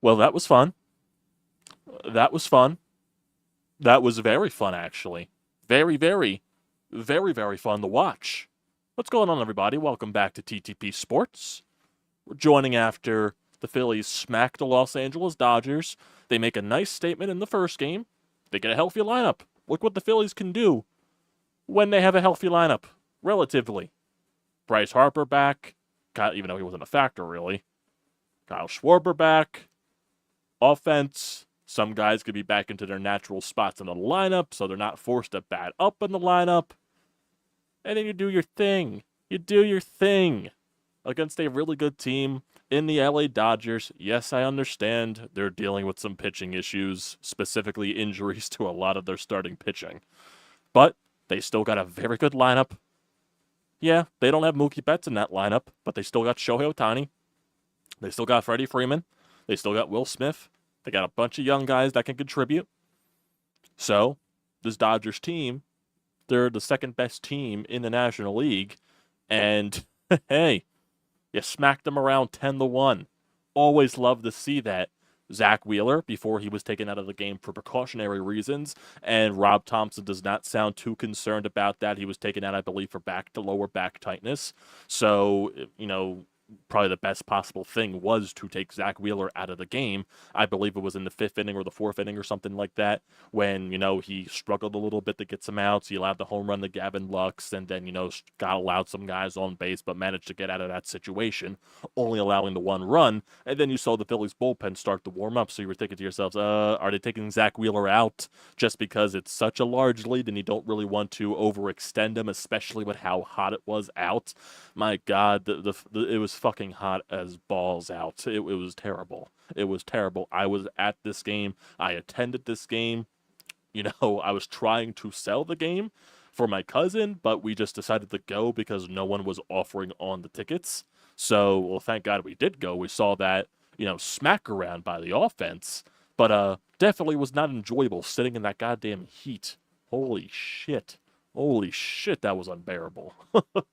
Well, that was fun. That was fun. That was very fun, actually. Very, very, very, very fun to watch. What's going on, everybody? Welcome back to TTP Sports. We're joining after the Phillies smack the Los Angeles Dodgers. They make a nice statement in the first game. They get a healthy lineup. Look what the Phillies can do when they have a healthy lineup, relatively. Bryce Harper back, even though he wasn't a factor, really. Kyle Schwarber back. Offense. Some guys could be back into their natural spots in the lineup, so they're not forced to bat up in the lineup. And then you do your thing. You do your thing against a really good team in the LA Dodgers. Yes, I understand they're dealing with some pitching issues, specifically injuries to a lot of their starting pitching. But they still got a very good lineup. Yeah, they don't have Mookie Betts in that lineup, but they still got Shohei Ohtani. They still got Freddie Freeman. They still got Will Smith. They got a bunch of young guys that can contribute. So, this Dodgers team, they're the second best team in the National League. And, hey, you smacked them around 10-1. Always love to see that. Zack Wheeler, before he was taken out of the game for precautionary reasons, and Rob Thompson does not sound too concerned about that. He was taken out, I believe, for lower back tightness. So, probably the best possible thing was to take Zack Wheeler out of the game. I believe it was in the 5th inning or the 4th inning or something like that when, he struggled a little bit to get some outs. He allowed the home run to Gavin Lux and then, allowed some guys on base but managed to get out of that situation, only allowing the one run. And then you saw the Phillies bullpen start to warm up. So you were thinking to yourselves, are they taking Zack Wheeler out just because it's such a large lead and you don't really want to overextend him, especially with how hot it was out? My God, it was fucking hot as balls out. It was terrible. It was terrible. I was at this game. I attended this game. I was trying to sell the game for my cousin, but we just decided to go because no one was offering on the tickets. So, well, thank God we did go. We saw that, smack around by the offense, but definitely was not enjoyable sitting in that goddamn heat. Holy shit. Holy shit, that was unbearable.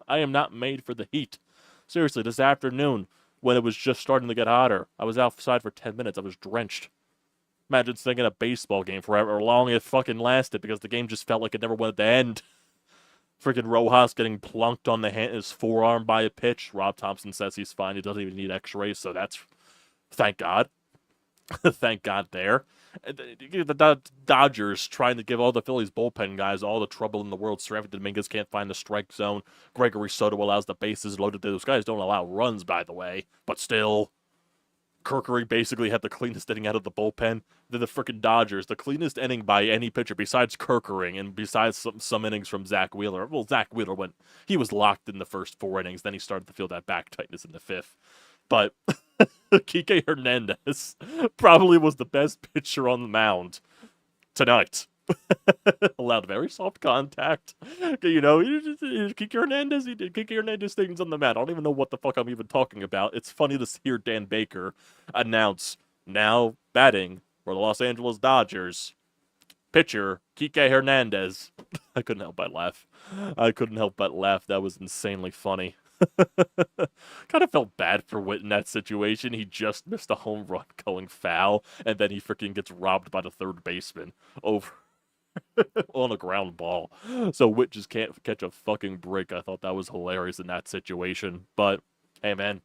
I am not made for the heat. Seriously, this afternoon, when it was just starting to get hotter, I was outside for 10 minutes. I was drenched. Imagine thinking a baseball game for however long it fucking lasted because the game just felt like it never wanted to end. Freaking Rojas getting plunked on his forearm by a pitch. Rob Thompson says he's fine. He doesn't even need x-rays, so that's... Thank God. Thank God there. The Dodgers trying to give all the Phillies bullpen guys all the trouble in the world. Seranthony Dominguez can't find the strike zone. Gregory Soto allows the bases loaded. Those guys don't allow runs, by the way. But still, Kirkery basically had the cleanest inning out of the bullpen. Then the freaking Dodgers, the cleanest inning by any pitcher besides Kirkery and besides some innings from Zack Wheeler. Well, Zack Wheeler he was locked in the first 4 innings. Then he started to feel that back tightness in the 5th. But Kike Hernandez probably was the best pitcher on the mound tonight. Allowed very soft contact. Kike Hernandez, he did Kike Hernandez things on the mound. I don't even know what the fuck I'm even talking about. It's funny to hear Dan Baker announce, now batting for the Los Angeles Dodgers, pitcher Kike Hernandez. I couldn't help but laugh. That was insanely funny. Kind of felt bad for Witt in that situation. He just missed a home run going foul, and then he freaking gets robbed by the third baseman over on a ground ball. So Witt just can't catch a fucking break. I thought that was hilarious in that situation. But hey, man,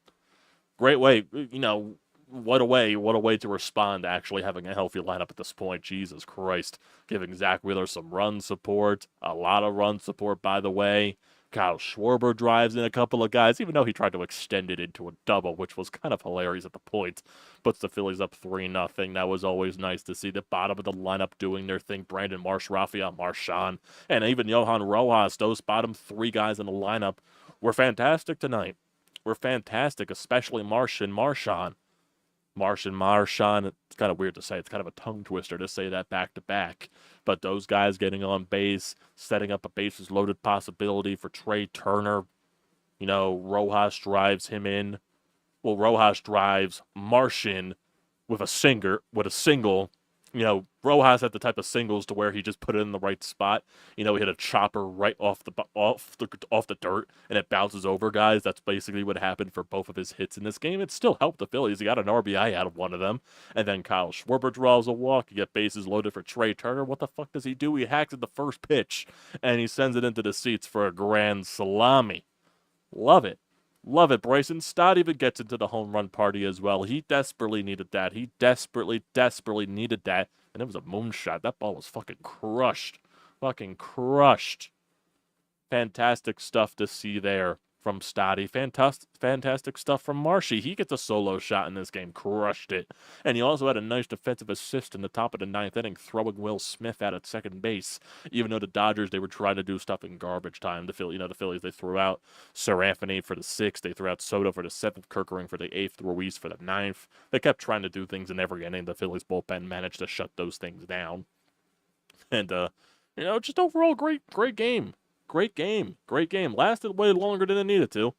great way. What a way to respond to actually having a healthy lineup at this point. Jesus Christ, giving Zack Wheeler some run support, a lot of run support, by the way. Kyle Schwarber drives in a couple of guys, even though he tried to extend it into a double, which was kind of hilarious at the point. Puts the Phillies up 3-0. That was always nice to see the bottom of the lineup doing their thing. Brandon Marsh, Rafael Marchand, and even Johan Rojas, those bottom 3 guys in the lineup were fantastic tonight. Were fantastic, especially Marsh and Marchand. It's kind of weird to say. It's kind of a tongue twister to say that back to back. But those guys getting on base, setting up a bases loaded possibility for Trea Turner. Rojas drives him in. Well, Rojas drives Marsh in with a single. Rojas had the type of singles to where he just put it in the right spot. He hit a chopper right off the dirt, and it bounces over guys. That's basically what happened for both of his hits in this game. It still helped the Phillies. He got an RBI out of one of them, and then Kyle Schwarber draws a walk. You get bases loaded for Trea Turner. What the fuck does he do? He hacks at the first pitch, and he sends it into the seats for a grand salami. Love it. Love it. Bryson Stott even gets into the home run party as well. He desperately needed that. He desperately, desperately needed that. And it was a moonshot. That ball was fucking crushed. Fucking crushed. Fantastic stuff to see there from Stotty. Fantastic stuff from Marshy. He gets a solo shot in this game. Crushed it. And he also had a nice defensive assist in the top of the ninth inning, throwing Will Smith out at second base. Even though the Dodgers, they were trying to do stuff in garbage time. The Phillies, they threw out Sir Anthony for the sixth. They threw out Soto for the seventh, Kirkering for the eighth, Ruiz for the ninth. They kept trying to do things in every inning. The Phillies bullpen managed to shut those things down. And, just overall great game. Great game. Lasted way longer than it needed to.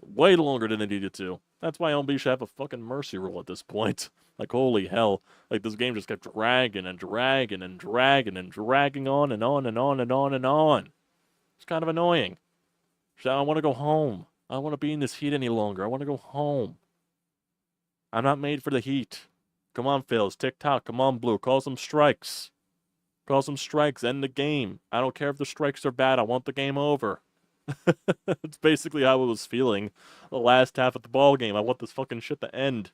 That's why MLB should have a fucking mercy rule at this point. Like, holy hell. Like, this game just kept dragging and dragging and dragging and dragging on and on and on and on and on. It's kind of annoying. I want to go home. I don't want to be in this heat any longer. I want to go home. I'm not made for the heat. Come on, Phils. Tick-tock. Come on, Blue. Call some strikes. End the game. I don't care if the strikes are bad. I want the game over. It's basically how I was feeling the last half of the ball game. I want this fucking shit to end.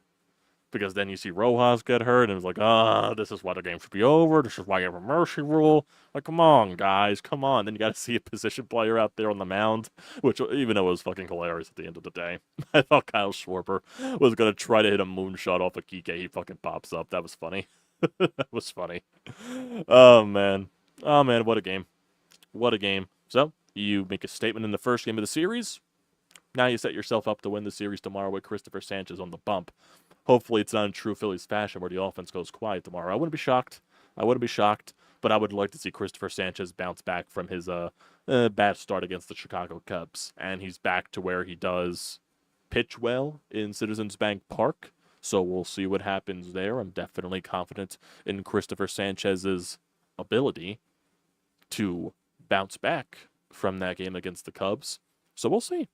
Because then you see Rojas get hurt, and it's like, this is why the game should be over. This is why you have a mercy rule. Like, come on, guys, come on. Then you got to see a position player out there on the mound, which, even though it was fucking hilarious at the end of the day. I thought Kyle Schwarber was going to try to hit a moonshot off of Kike. He fucking pops up. That was funny. That was funny. Oh, man. What a game. So, you make a statement in the first game of the series. Now you set yourself up to win the series tomorrow with Christopher Sanchez on the bump. Hopefully it's not in true Phillies fashion where the offense goes quiet tomorrow. I wouldn't be shocked, but I would like to see Christopher Sanchez bounce back from his bad start against the Chicago Cubs. And he's back to where he does pitch well in Citizens Bank Park. So we'll see what happens there. I'm definitely confident in Christopher Sanchez's ability to bounce back from that game against the Cubs. So we'll see.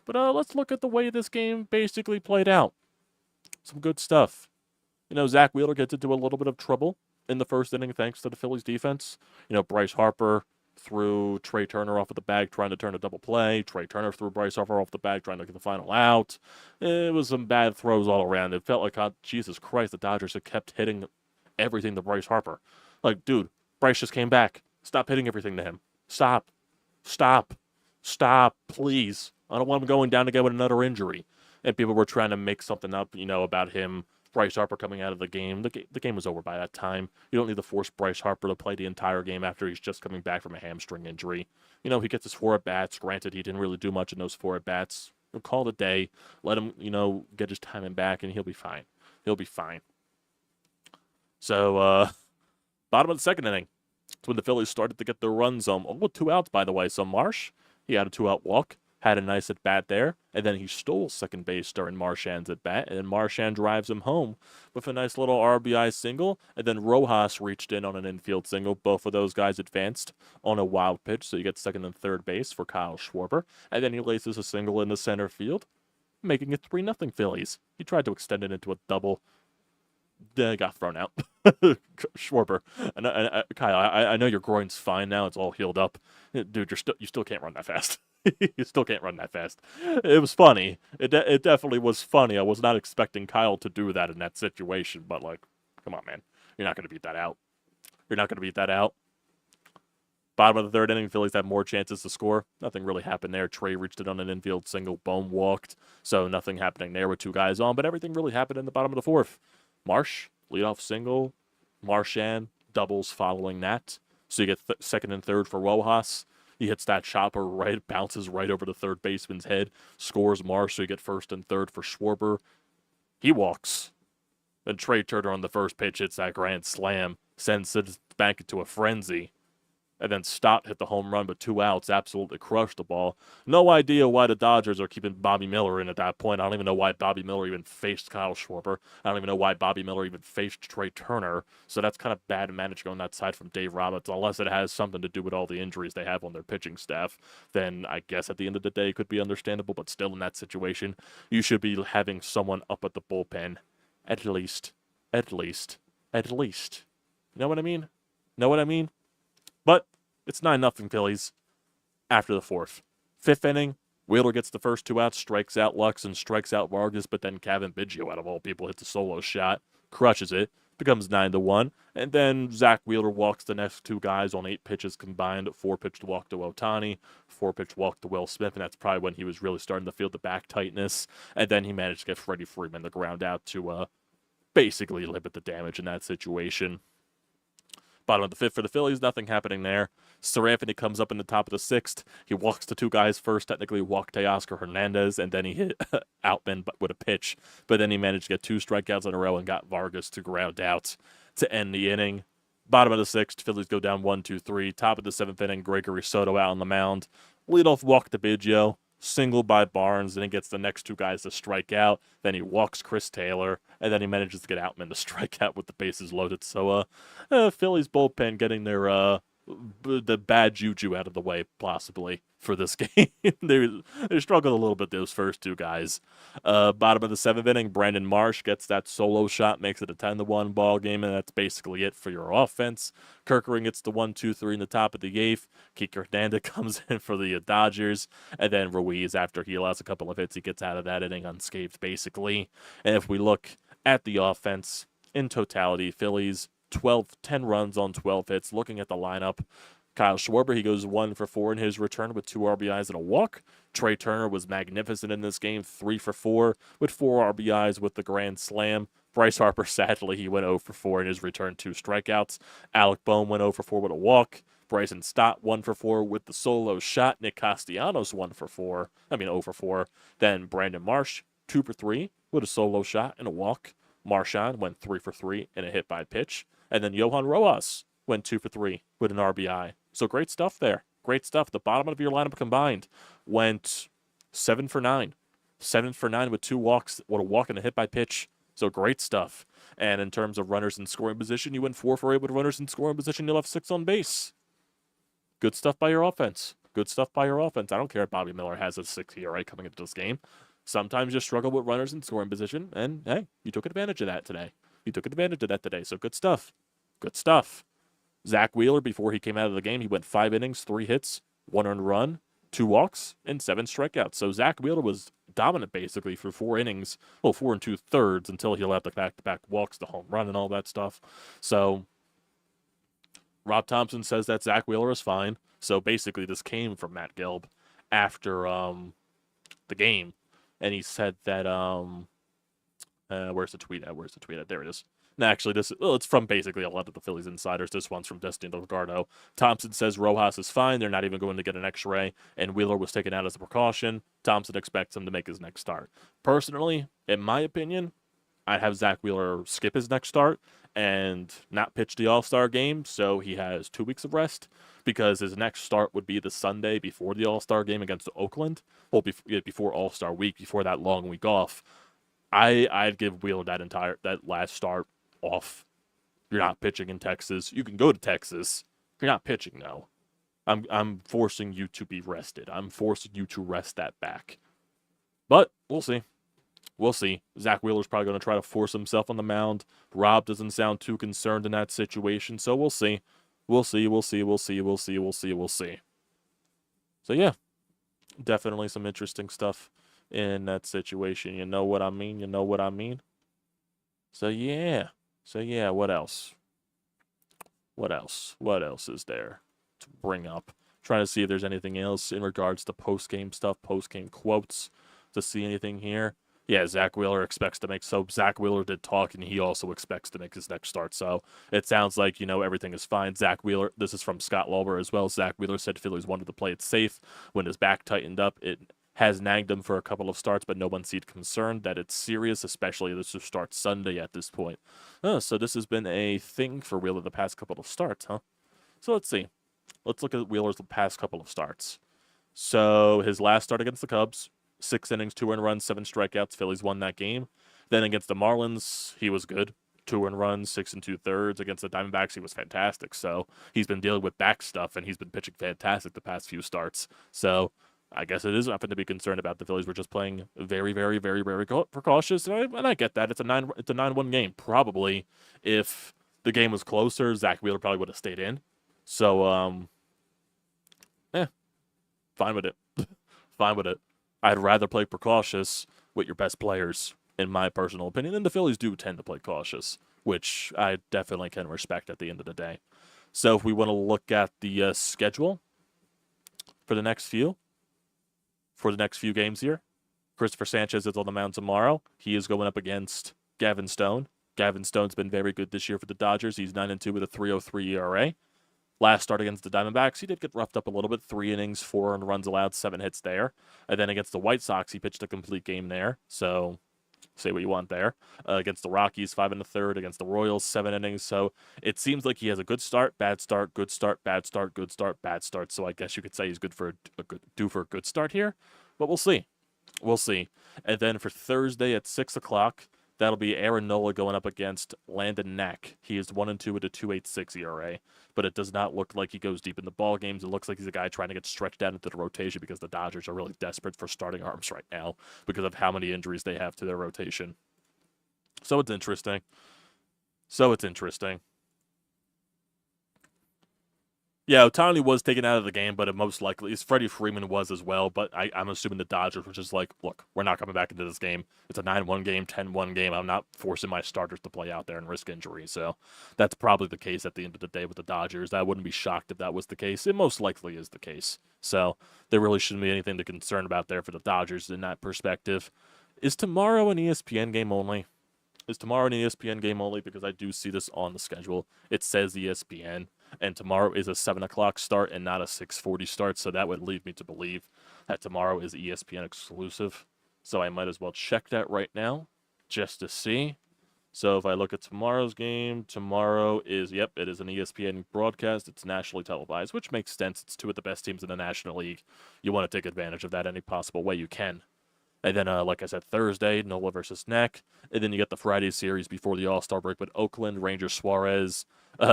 But let's look at the way this game basically played out. Some good stuff. Zack Wheeler gets into a little bit of trouble in the first inning thanks to the Phillies defense. Bryce Harper threw Trea Turner off of the bag trying to turn a double play. Trea Turner threw Bryce Harper off the bag trying to get the final out. It was some bad throws all around. It felt like, Jesus Christ, the Dodgers had kept hitting everything to Bryce Harper. Like, dude, Bryce just came back. Stop hitting everything to him. Stop, please. I don't want him going down again with another injury. And people were trying to make something up, about him, Bryce Harper coming out of the game. The game was over by that time. You don't need to force Bryce Harper to play the entire game after he's just coming back from a hamstring injury. He gets his 4 at-bats. Granted, he didn't really do much in those 4 at-bats. Call it a day. Let him, get his timing back, and he'll be fine. So, bottom of the second inning. It's when the Phillies started to get their runs on. Oh, 2 outs, by the way. So Marsh, he had a 2-out walk. Had a nice at-bat there, and then he stole second base during Marchand's at-bat, and then Marchand drives him home with a nice little RBI single, and then Rojas reached in on an infield single. Both of those guys advanced on a wild pitch, so you get second and third base for Kyle Schwarber, and then he laces a single in the center field, making it 3-0 Phillies. He tried to extend it into a double. Got thrown out. Schwarber. Kyle, I know your groin's fine now. It's all healed up. Dude, you still can't run that fast. You still can't run that fast. It was funny. It definitely was funny. I was not expecting Kyle to do that in that situation, but, like, come on, man. You're not going to beat that out. Bottom of the third inning, Phillies had more chances to score. Nothing really happened there. Trea reached it on an infield single. Bohm walked. So nothing happening there with 2 guys on, but everything really happened in the bottom of the fourth. Marsh, leadoff single. Marchand, doubles following that. So you get second and third for Rojas. He hits that chopper right, bounces right over the third baseman's head, scores Marsh, so you get first and third for Schwarber. He walks. Then Trea Turner on the first pitch hits that grand slam, sends it back into a frenzy. And then Stott hit the home run with 2 outs, absolutely crushed the ball. No idea why the Dodgers are keeping Bobby Miller in at that point. I don't even know why Bobby Miller even faced Kyle Schwarber. I don't even know why Bobby Miller even faced Trea Turner. So that's kind of bad management on that side from Dave Roberts, unless it has something to do with all the injuries they have on their pitching staff. Then I guess at the end of the day it could be understandable, but still in that situation, you should be having someone up at the bullpen. At least. At least. At least. You know what I mean? Know what I mean? But it's 9-0 Phillies after the 4th. 5th inning, Wheeler gets the first 2 outs, strikes out Lux and strikes out Vargas, but then Kevin Biggio, out of all people, hits a solo shot, crushes it, becomes 9-1, and then Zack Wheeler walks the next 2 guys on 8 pitches combined, 4-pitch walk to Ohtani, 4-pitch walk to Will Smith, and that's probably when he was really starting to feel the back tightness, and then he managed to get Freddie Freeman the ground out to basically limit the damage in that situation. Bottom of the 5th for the Phillies, nothing happening there. Seranthony comes up in the top of the 6th. He walks the 2 guys first, technically walked Teoscar Hernandez, and then he hit Outman with a pitch. But then he managed to get 2 strikeouts in a row and got Vargas to ground out to end the inning. Bottom of the 6th, Phillies go down 1-2-3. Top of the 7th inning, Gregory Soto out on the mound. Leadoff walk to Biggio. Single by Barnes, then he gets the next 2 guys to strike out. Then he walks Chris Taylor, and then he manages to get Outman to strike out with the bases loaded. So, Phillies bullpen getting their the bad juju out of the way, possibly, for this game. they struggled a little bit, those first 2 guys. Bottom of the 7th inning, Brandon Marsh gets that solo shot, makes it a 10-1 ball game, and that's basically it for your offense. Kerkering gets the 1-2-3 in the top of the 8th. Kike Hernandez comes in for the Dodgers, and then Ruiz, after he allows a couple of hits, he gets out of that inning unscathed, basically. And if we look at the offense, in totality, Phillies 10 runs on 12 hits. Looking at the lineup, Kyle Schwarber, he goes 1 for 4 in his return with 2 RBIs and a walk. Trea Turner was magnificent in this game, 3 for 4 with 4 RBIs with the grand slam. Bryce Harper, sadly, he went 0 for 4 in his return, 2 strikeouts. Alec Bohm went 0 for 4 with a walk. Bryson Stott 1 for 4 with the solo shot. Nick Castellanos 0 for 4. Then Brandon Marsh 2 for 3 with a solo shot and a walk. Marchand went 3 for 3 in a hit by pitch. And then Johan Rojas went 2 for 3 with an RBI. So great stuff there. Great stuff. The bottom of your lineup combined went 7 for 9. 7 for 9 with 2 walks, with a walk and a hit by pitch. So great stuff. And in terms of runners in scoring position, you went 4 for 8 with runners in scoring position. You left 6 on base. Good stuff by your offense. Good stuff by your offense. I don't care if Bobby Miller has a 6 ERA coming into this game. Sometimes you struggle with runners in scoring position, and hey, you took advantage of that today. So good stuff. Good stuff. Zack Wheeler, before he came out of the game, he went 5 innings, 3 hits, 1 earned run, 2 walks, and 7 strikeouts. So Zack Wheeler was dominant basically for 4 innings, 4 2/3 until he allowed the back-to-back walks, the home run, and all that stuff. So Rob Thompson says that Zack Wheeler is fine. So basically this came from Matt Gelb after the game. And he said that, where's the tweet at? There it is. No, actually, it's from basically a lot of the Phillies insiders. This one's from Destiny Delgado. Thompson says Rojas is fine. They're not even going to get an x-ray. And Wheeler was taken out as a precaution. Thompson expects him to make his next start. Personally, in my opinion, I'd have Zack Wheeler skip his next start and not pitch the All-Star game, so he has 2 weeks of rest, because his next start would be the Sunday before the All-Star game against Oakland, well, before All-Star week, before that long week off. I'd give Wheeler that last start off. You're not pitching in Texas. You can go to Texas. You're not pitching, though. I'm forcing you to be rested. I'm forcing you to rest that back. But we'll see. We'll see. Zack Wheeler's probably going to try to force himself on the mound. Rob doesn't sound too concerned in that situation, so we'll see. We'll see. So, yeah, definitely some interesting stuff in that situation. You know what I mean? So, yeah. What else? What else is there to bring up? Trying to see if there's anything else in regards to post-game stuff, post-game quotes, to see anything here. Yeah, Zack Wheeler Zack Wheeler did talk, and he also expects to make his next start. So it sounds like, everything is fine. Zack Wheeler, this is from Scott Lauber as well. Zack Wheeler said Phillies wanted to play it safe. When his back tightened up, it has nagged him for a couple of starts, but no one seemed concerned that it's serious, especially this will start Sunday at this point. So this has been a thing for Wheeler the past couple of starts, huh? So let's see. let's look at Wheeler's past couple of starts. So his last start against the Cubs, 6 innings, 2 earned runs, 7 strikeouts. Phillies won that game. Then against the Marlins, he was good. 2 earned runs, 6 2/3. Against the Diamondbacks, he was fantastic. So he's been dealing with back stuff, and he's been pitching fantastic the past few starts. So I guess it is nothing to be concerned about. The Phillies were just playing very, very, very, very precautious, and I get that. It's a 9-1 game. Probably, if the game was closer, Zack Wheeler probably would have stayed in. So, fine with it. Fine with it. I'd rather play precautious with your best players, in my personal opinion. And the Phillies do tend to play cautious, which I definitely can respect at the end of the day. So if we want to look at the schedule for the next few games here, Christopher Sanchez is on the mound tomorrow. He is going up against Gavin Stone. Gavin Stone's been very good this year for the Dodgers. He's 9-2 with a 3.03 ERA. Last start against the Diamondbacks, he did get roughed up a little bit. 3 innings, 4 earned runs allowed, 7 hits there. And then against the White Sox, he pitched a complete game there. So say what you want there. Against the Rockies, 5 1/3. Against the Royals, 7 innings. So it seems like he has a good start, bad start, good start, bad start, good start, bad start. So I guess you could say he's good for due for a good start here. But we'll see. We'll see. And then for Thursday at 6 o'clock, that'll be Aaron Nola going up against Landon Knack. He is 1-2 with a 2.86 ERA, but it does not look like he goes deep in the ball games. It looks like he's a guy trying to get stretched out into the rotation because the Dodgers are really desperate for starting arms right now because of how many injuries they have to their rotation. So it's interesting. Yeah, Otani was taken out of the game, but it most likely is Freddie Freeman was as well. But I'm assuming the Dodgers were just like, look, we're not coming back into this game. It's a 9-1 game, 10-1 game. I'm not forcing my starters to play out there and risk injury. So that's probably the case at the end of the day with the Dodgers. I wouldn't be shocked if that was the case. It most likely is the case. So there really shouldn't be anything to concern about there for the Dodgers in that perspective. Is tomorrow an ESPN game only? Because I do see this on the schedule. It says ESPN. And tomorrow is a 7 o'clock start and not a 6:40 start, so that would lead me to believe that tomorrow is ESPN exclusive. So I might as well check that right now just to see. So if I look at tomorrow's game, tomorrow is, it is an ESPN broadcast. It's nationally televised, which makes sense. It's 2 of the best teams in the National League. You want to take advantage of that any possible way you can. And then, like I said, Thursday, Nola versus Knack. And then you get the Friday series before the All-Star break with Oakland, Rangers, Suarez.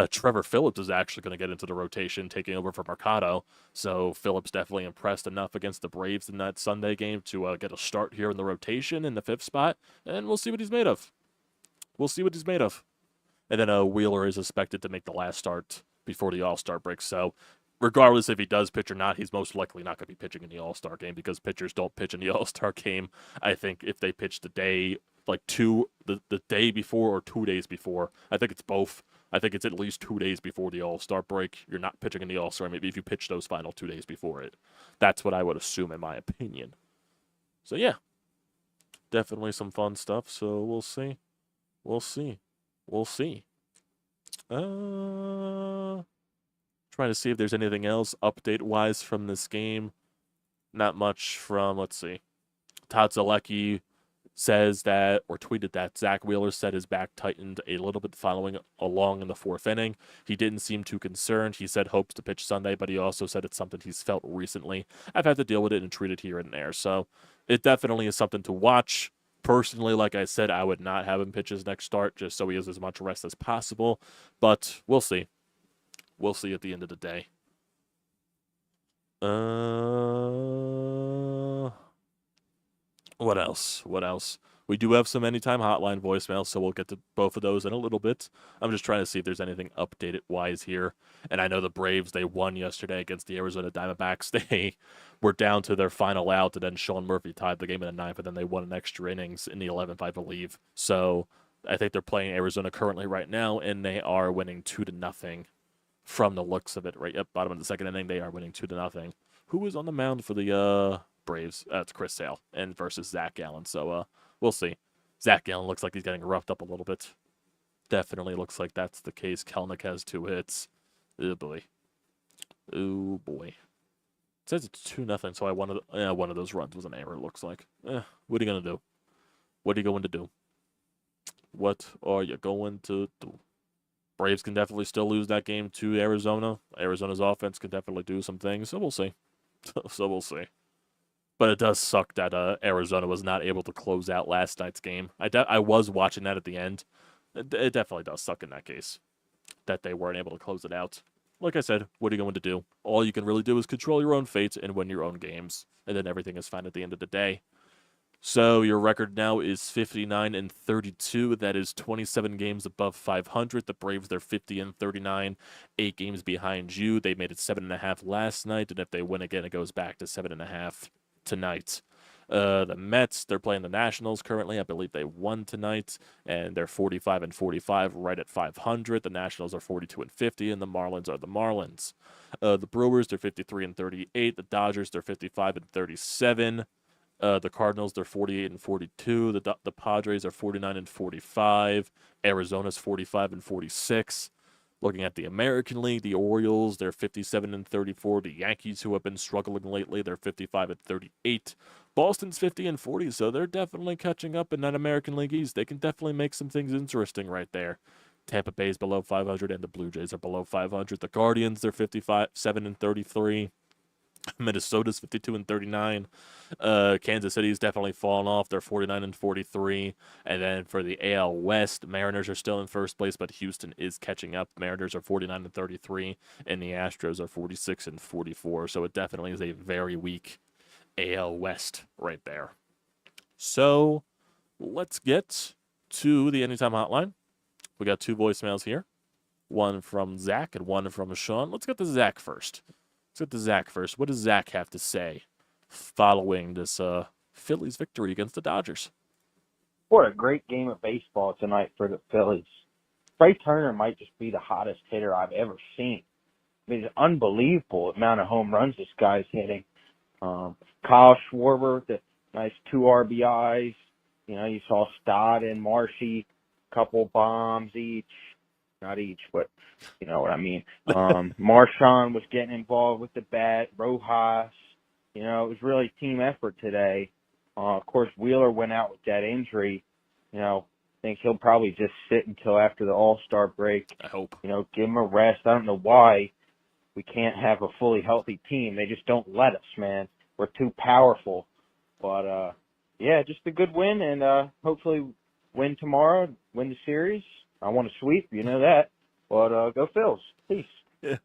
Trevor Phillips is actually going to get into the rotation, taking over for Mercado. So Phillips definitely impressed enough against the Braves in that Sunday game to get a start here in the rotation in the 5th spot. And we'll see what he's made of. And then Wheeler is expected to make the last start before the All-Star break. So regardless if he does pitch or not, he's most likely not going to be pitching in the All-Star game because pitchers don't pitch in the All-Star game. I think if they pitch the day, the day before or 2 days before, I think it's both. I think it's at least 2 days before the All-Star break. You're not pitching in the All-Star. Maybe if you pitch those final 2 days before it. That's what I would assume in my opinion. So yeah, definitely some fun stuff. So we'll see. Trying to see if there's anything else update-wise from this game. Not much from, let's see. Todd Zalecki says that, or tweeted that, Zack Wheeler said his back tightened a little bit following along in the 4th inning. He didn't seem too concerned. He said hopes to pitch Sunday, but he also said it's something he's felt recently. I've had to deal with it and treat it here and there. So it definitely is something to watch. Personally, like I said, I would not have him pitch his next start just so he has as much rest as possible. But we'll see. We'll see at the end of the day. What else? We do have some Anytime Hotline voicemails, so we'll get to both of those in a little bit. I'm just trying to see if there's anything updated-wise here. And I know the Braves, they won yesterday against the Arizona Diamondbacks. They were down to their final out, and then Sean Murphy tied the game in the 9th, and then they won an extra innings in the 11th, I believe. So I think they're playing Arizona currently right now, and they are winning 2-0 from the looks of it. Right, yep, bottom of the 2nd inning, they are winning 2-0. Who is on the mound for the Braves? It's Chris Sale and versus Zack Gallen. So we'll see. Zack Gallen looks like he's getting roughed up a little bit. Definitely looks like that's the case. Kelenic has 2 hits. Oh boy. It says it's 2-0, so one of those runs was an error, it looks like. What are you going to do? What are you going to do? Braves can definitely still lose that game to Arizona. Arizona's offense can definitely do some things, so we'll see. So we'll see. But it does suck that Arizona was not able to close out last night's game. I was watching that at the end. It definitely does suck in that case that they weren't able to close it out. Like I said, what are you going to do? All you can really do is control your own fate and win your own games, and then everything is fine at the end of the day. So your record now is 59-32. That is 27 games above 500. The Braves, they're 50-39, 8 games behind you. They made it 7.5 last night, and if they win again, it goes back to 7.5 tonight. The Mets, they're playing the Nationals currently. I believe they won tonight, and they're 45-45, right at 500. The Nationals are 42-50, and the Marlins are the Marlins. The Brewers, they're 53-38. The Dodgers, they're 55-37. The Cardinals, they're 48-42. The Padres are 49-45. Arizona's 45-46. Looking at the American League, the Orioles, they're 57-34. The Yankees, who have been struggling lately, they're 55-38. Boston's 50-40, so they're definitely catching up in that American League East. They can definitely make some things interesting right there. Tampa Bay's below 500, and the Blue Jays are below 500. The Guardians, they're 57-33. Minnesota's 52-39. Kansas City's definitely fallen off. They're 49-43. And then for the AL West, Mariners are still in first place, but Houston is catching up. Mariners are 49-33, and the Astros are 46-44. So it definitely is a very weak AL West right there. So let's get to the Anytime Hotline. We got 2 voicemails here. One from Zack and one from Sean. Let's get to Zack first. What does Zack have to say following this Phillies victory against the Dodgers? What a great game of baseball tonight for the Phillies. Trea Turner might just be the hottest hitter I've ever seen. I mean, it's unbelievable amount of home runs this guy's hitting. Kyle Schwarber, the nice 2 RBIs. You know, you saw Stott and Marshy, couple bombs each. Not each, but you know what I mean. Marshawn was getting involved with the bat. Rojas. You know, it was really a team effort today. Of course, Wheeler went out with that injury. You know, I think he'll probably just sit until after the All-Star break. I hope. You know, give him a rest. I don't know why we can't have a fully healthy team. They just don't let us, man. We're too powerful. But, yeah, just a good win, and hopefully win tomorrow, win the series. I want to sweep, you know that. But go Phils. Peace. Yeah.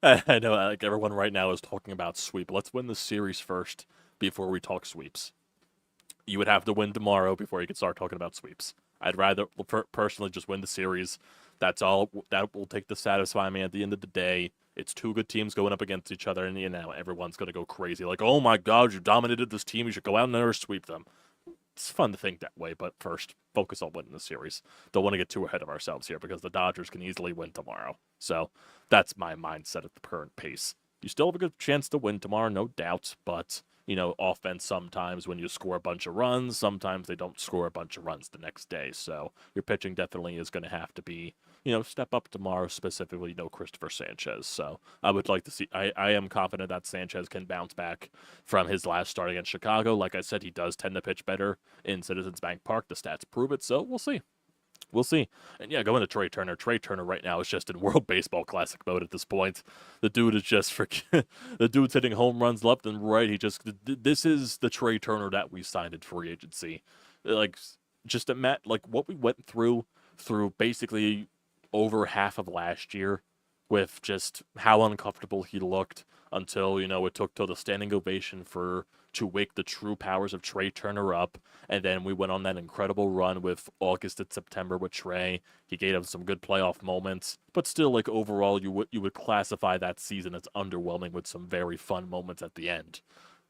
I know, like everyone right now is talking about sweep. Let's win the series first before we talk sweeps. You would have to win tomorrow before you could start talking about sweeps. I'd rather personally just win the series. That's all. That will take to satisfy me at the end of the day. It's 2 good teams going up against each other, and you know everyone's going to go crazy. Like, oh my God, you dominated this team. You should go out there and sweep them. It's fun to think that way, but first, focus on winning the series. Don't want to get too ahead of ourselves here because the Dodgers can easily win tomorrow. So that's my mindset at the current pace. You still have a good chance to win tomorrow, no doubt, but, you know, offense sometimes when you score a bunch of runs, sometimes they don't score a bunch of runs the next day. So your pitching definitely is going to have to be, you know, step up tomorrow, specifically, you know, Christopher Sanchez. So I would like to see, I am confident that Sanchez can bounce back from his last start against Chicago. Like I said, he does tend to pitch better in Citizens Bank Park. The stats prove it, so we'll see. We'll see. And yeah, going to Trea Turner. Trea Turner right now is just in World Baseball Classic mode at this point. The dude is just freaking. The dude's hitting home runs left and right. This is the Trea Turner that we signed in free agency. Like, just like what we went through basically over half of last year with just how uncomfortable he looked until, you know, it took till the standing ovation to wake the true powers of Trea Turner up. And then we went on that incredible run with August and September with Trea. He gave us some good playoff moments, but still, like, overall, you would classify that season as underwhelming with some very fun moments at the end.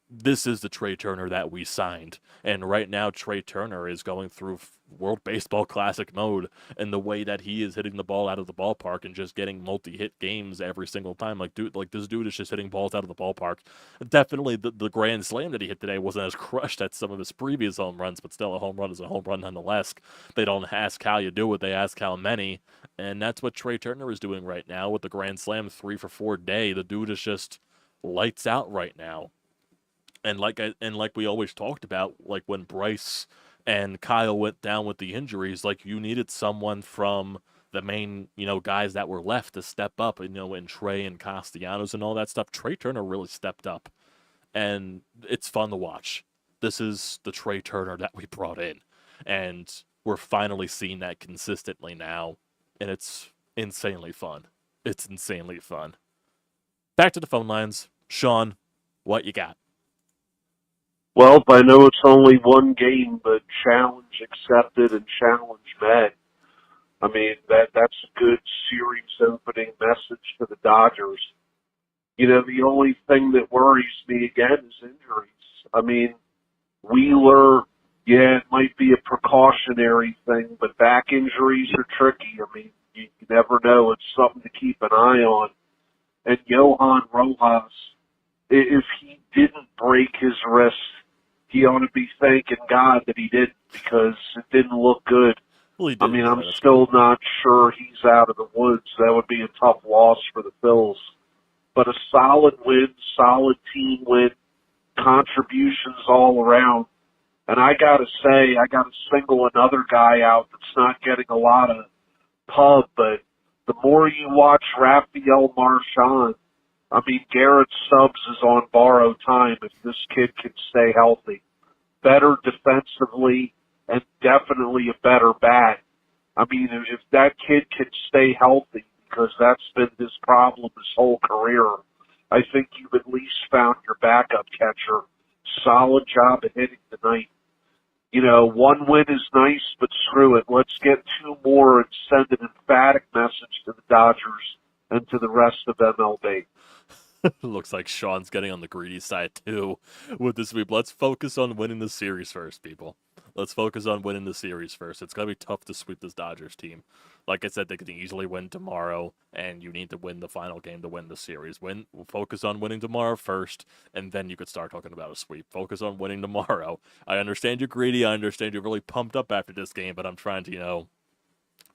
This is the Trea Turner that we signed. And right now, Trea Turner is going through World Baseball Classic mode, and the way that he is hitting the ball out of the ballpark and just getting multi-hit games every single time. Like, this dude is just hitting balls out of the ballpark. Definitely the grand slam that he hit today wasn't as crushed as some of his previous home runs, but still a home run is a home run nonetheless. They don't ask how you do it, they ask how many. And that's what Trea Turner is doing right now with the grand slam 3 for 4 day. The dude is just lights out right now. And like we always talked about, like when Bryce and Kyle went down with the injuries, like you needed someone from the main, guys that were left to step up, in Trea and Castellanos and all that stuff. Trea Turner really stepped up, and it's fun to watch. This is the Trea Turner that we brought in, and we're finally seeing that consistently now, and it's insanely fun. It's insanely fun. Back to the phone lines. Sean, what you got? Well, I know it's only one game, but challenge accepted and challenge met. I mean, that's a good series opening message to the Dodgers. The only thing that worries me again is injuries. I mean, Wheeler, yeah, it might be a precautionary thing, but back injuries are tricky. I mean, you never know. It's something to keep an eye on. And Johan Rojas, if he didn't break his wrist, he ought to be thanking God that he didn't, because it didn't look good. Well, he I did, mean, so I'm that's still good. not sure he's out of the woods. That would be a tough loss for the Phillies. But a solid win, solid team win, contributions all around. And I gotta say, I gotta single another guy out that's not getting a lot of pub, but the more you watch Rafael Marchand, I mean, Garrett Stubbs is on borrowed time if this kid can stay healthy. Better defensively and definitely a better bat. I mean, if that kid can stay healthy, because that's been his problem his whole career, I think you've at least found your backup catcher. Solid job of hitting tonight. One win is nice, but screw it. Let's get two more and send an emphatic message to the Dodgers and to the rest of MLB. Looks like Sean's getting on the greedy side too with this sweep. Let's focus on winning the series first, people. Let's focus on winning the series first. It's going to be tough to sweep this Dodgers team. Like I said, they could easily win tomorrow, and you need to win the final game to win the series. Focus on winning tomorrow first, and then you could start talking about a sweep. Focus on winning tomorrow. I understand you're greedy. I understand you're really pumped up after this game, but I'm trying to,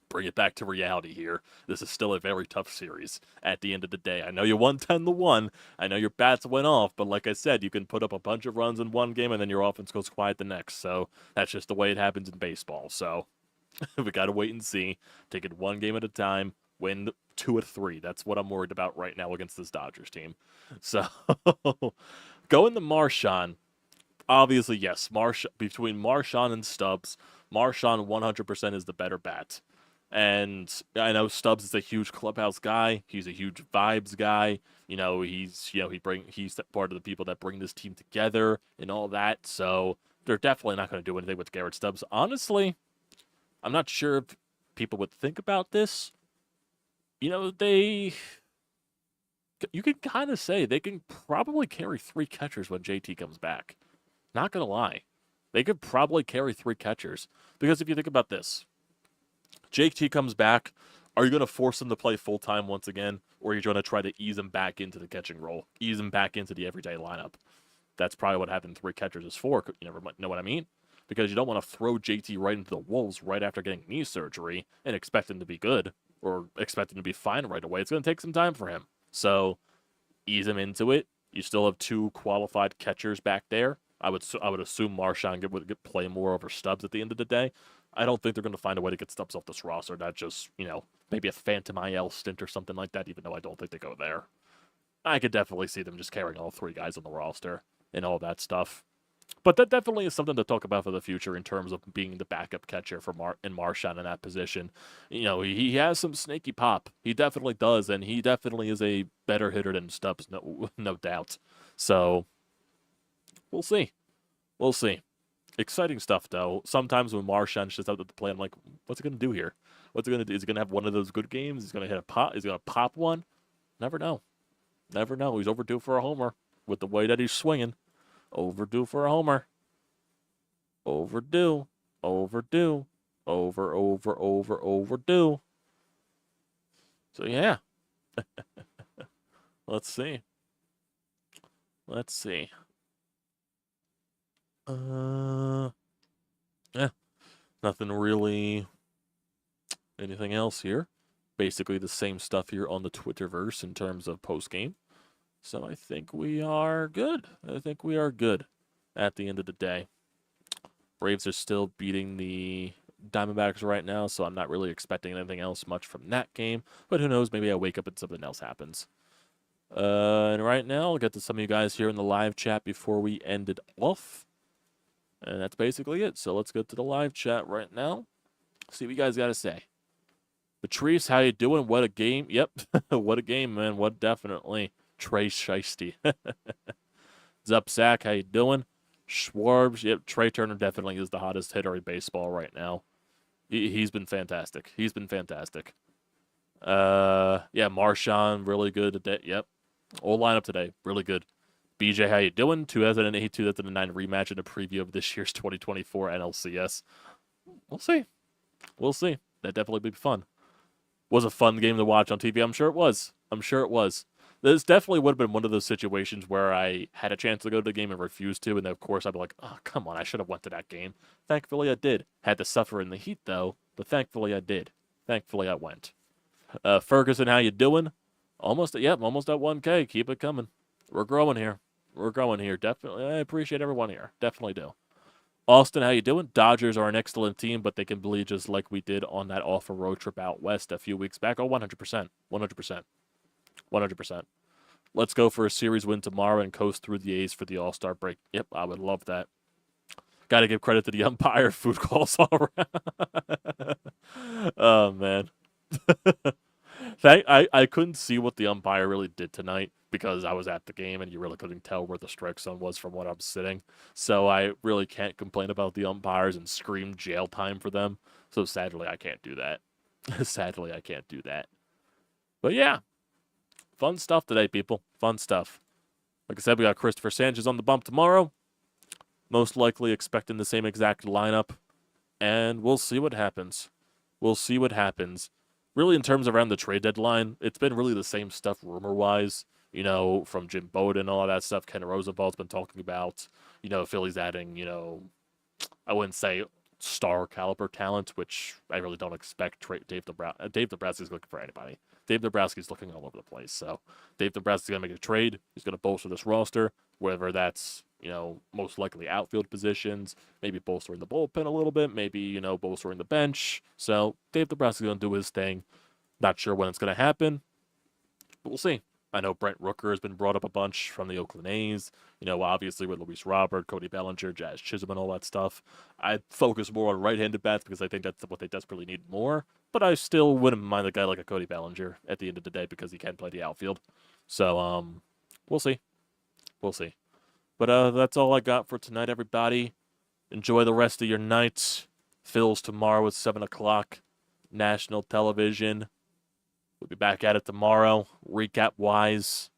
bring it back to reality here. This is still a very tough series at the end of the day. I know you won 10-1. I know your bats went off, but like I said, you can put up a bunch of runs in one game and then your offense goes quiet the next. So that's just the way it happens in baseball. So we got to wait and see. Take it one game at a time. Win 2 of 3. That's what I'm worried about right now against this Dodgers team. So going to Marchand. Obviously, yes. Between Marchand and Stubbs, Marchand 100% is the better bat. And I know Stubbs is a huge clubhouse guy. He's a huge vibes guy. He's part of the people that bring this team together and all that. So they're definitely not going to do anything with Garrett Stubbs. Honestly, I'm not sure if people would think about this. You can kind of say they can probably carry 3 catchers when JT comes back. Not going to lie. They could probably carry 3 catchers. Because if you think about this, JT comes back. Are you going to force him to play full-time once again? Or are you going to try to ease him back into the catching role? Ease him back into the everyday lineup? That's probably what having 3 catchers is for. You never know what I mean? Because you don't want to throw JT right into the wolves right after getting knee surgery and expect him to be good or expect him to be fine right away. It's going to take some time for him. So ease him into it. You still have 2 qualified catchers back there. I would assume Marchand would play more over Stubbs at the end of the day. I don't think they're going to find a way to get Stubbs off this roster. Not just, maybe a phantom IL stint or something like that, even though I don't think they go there. I could definitely see them just carrying all 3 guys on the roster and all that stuff. But that definitely is something to talk about for the future in terms of being the backup catcher for Marchand in that position. He has some snaky pop. He definitely does, and he definitely is a better hitter than Stubbs, no doubt. So we'll see. We'll see. Exciting stuff, though. Sometimes when Marchand's just out at the plate, I'm like, what's he going to do here? What's he going to do? Is he going to have one of those good games? He's going to hit a pop? He's going to pop one? Never know. Never know. He's overdue for a homer with the way that he's swinging. Overdue for a homer. Overdue. Overdue. Overdue. So, yeah. Let's see. Yeah. Nothing really. Anything else here? Basically the same stuff here on the Twitterverse in terms of post-game. So I think we are good. At the end of the day. Braves are still beating the Diamondbacks right now, so I'm not really expecting anything else much from that game. But who knows? Maybe I wake up and something else happens. And right now, I'll get to some of you guys here in the live chat before we end it off. And that's basically it. So let's go to the live chat right now. See what you guys got to say. Patrice, how you doing? What a game. Yep. What a game, man. What definitely. Trey Shiesty. What's up, Zack? How you doing? Schwarbs. Yep. Trea Turner definitely is the hottest hitter in baseball right now. He's been fantastic. He's been fantastic. Yeah, Marshawn, really good today. Yep. Old lineup today. Really good. BJ, how you doing? 2008, 2009 rematch in a preview of this year's 2024 NLCS. We'll see. We'll see. That definitely be fun. Was a fun game to watch on TV. I'm sure it was. I'm sure it was. This definitely would have been one of those situations where I had a chance to go to the game and refused to, and then of course I'd be like, oh, come on, I should have went to that game. Thankfully I did. Had to suffer in the heat, though, but thankfully I did. Thankfully I went. Ferguson, how you doing? Almost at 1K. Keep it coming. We're growing here. We're growing here. Definitely. I appreciate everyone here. Definitely do. Austin, how you doing? Dodgers are an excellent team, but they can bleed just like we did on that awful road trip out west a few weeks back. Oh, 100%. 100%. 100%. Let's go for a series win tomorrow and coast through the A's for the All-Star break. Yep, I would love that. Got to give credit to the umpire. Food calls all around. Oh, man. I couldn't see what the umpire really did tonight because I was at the game and you really couldn't tell where the strike zone was from what I'm sitting. So I really can't complain about the umpires and scream jail time for them. So sadly, I can't do that. Sadly, I can't do that. But yeah, fun stuff today, people. Fun stuff. Like I said, we got Christopher Sanchez on the bump tomorrow. Most likely expecting the same exact lineup. And we'll see what happens. We'll see what happens. Really, in terms of around the trade deadline, it's been really the same stuff rumor-wise. You know, from Jim Bowden and all of that stuff. Ken Rosenthal's been talking about, you know, Phillies adding, you know, I wouldn't say star caliber talent, which I really don't expect. Dave Dombrowski's looking for anybody. Dave Dombrowski's looking all over the place. So Dave Dombrowski's going to make a trade. He's going to bolster this roster, whether that's, you know, most likely outfield positions, maybe bolstering the bullpen a little bit, maybe, you know, bolstering the bench. So Dave Dombrowski's going to do his thing. Not sure when it's going to happen, but we'll see. I know Brent Rooker has been brought up a bunch from the Oakland A's. You know, obviously with Luis Robert, Cody Bellinger, Jazz Chisholm, and all that stuff. I focus more on right-handed bats because I think that's what they desperately need more. But I still wouldn't mind a guy like a Cody Bellinger at the end of the day because he can play the outfield. So, we'll see. We'll see. But that's all I got for tonight, everybody. Enjoy the rest of your night. Phil's tomorrow at 7 o'clock. National television. We'll be back at it tomorrow, recap-wise.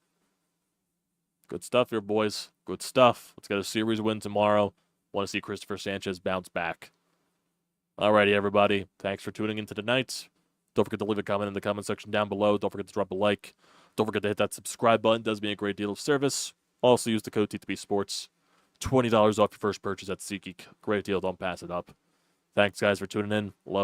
Good stuff here, boys. Good stuff. Let's get a series win tomorrow. Want to see Christopher Sanchez bounce back. Alrighty, everybody. Thanks for tuning in tonight. Don't forget to leave a comment in the comment section down below. Don't forget to drop a like. Don't forget to hit that subscribe button. It does me a great deal of service. Also use the code TTPSPORTS. $20 off your first purchase at SeatGeek. Great deal. Don't pass it up. Thanks, guys, for tuning in. Love you.